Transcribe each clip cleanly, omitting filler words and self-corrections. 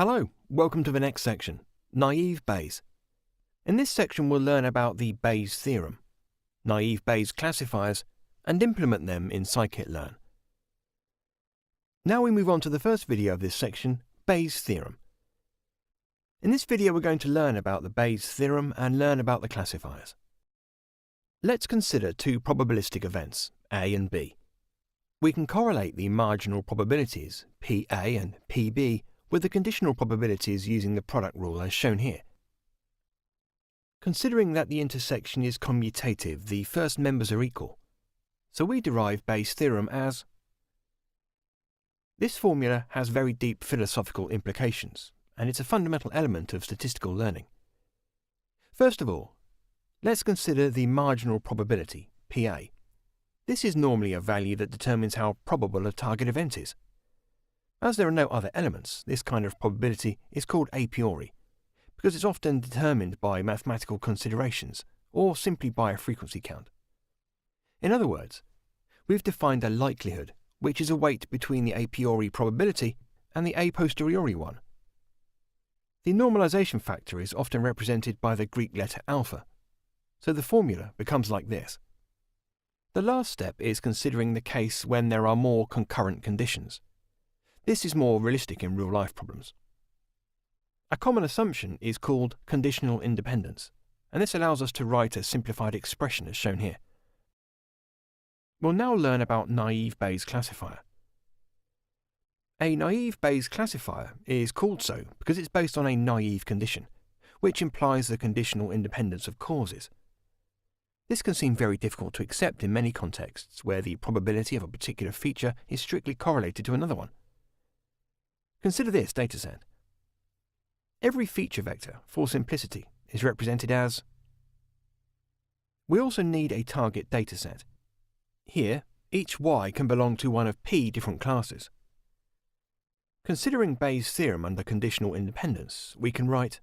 Hello, welcome to the next section, Naive Bayes. In this section we'll learn about the Bayes theorem, naive Bayes classifiers, and implement them in Scikit-learn. Now we move on to the first video of this section, Bayes theorem. In this video we're going to learn about the Bayes theorem and learn about the classifiers. Let's consider two probabilistic events, A and B. We can correlate the marginal probabilities, PA and PB, with the conditional probabilities using the product rule as shown here. Considering that the intersection is commutative, the first members are equal. So we derive Bayes' theorem as... This formula has very deep philosophical implications, and it's a fundamental element of statistical learning. First of all, let's consider the marginal probability, PA. This is normally a value that determines how probable a target event is. As there are no other elements, this kind of probability is called a priori, because it's often determined by mathematical considerations, or simply by a frequency count. In other words, we've defined a likelihood, which is a weight between the a priori probability and the a posteriori one. The normalization factor is often represented by the Greek letter alpha, so the formula becomes like this. The last step is considering the case when there are more concurrent conditions. This is more realistic in real-life problems. A common assumption is called conditional independence, and this allows us to write a simplified expression as shown here. We'll now learn about naive Bayes classifier. A naive Bayes classifier is called so because it's based on a naive condition, which implies the conditional independence of causes. This can seem very difficult to accept in many contexts where the probability of a particular feature is strictly correlated to another one. Consider this dataset. Every feature vector, for simplicity, is represented as... We also need a target dataset. Here, each y can belong to one of p different classes. Considering Bayes' theorem under conditional independence, we can write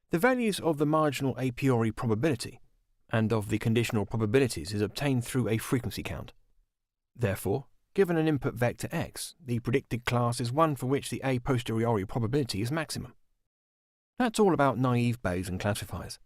the values of the marginal a priori probability and of the conditional probabilities is obtained through a frequency count. Therefore, given an input vector x, the predicted class is one for which the a posteriori probability is maximum. That's all about naive Bayes and classifiers.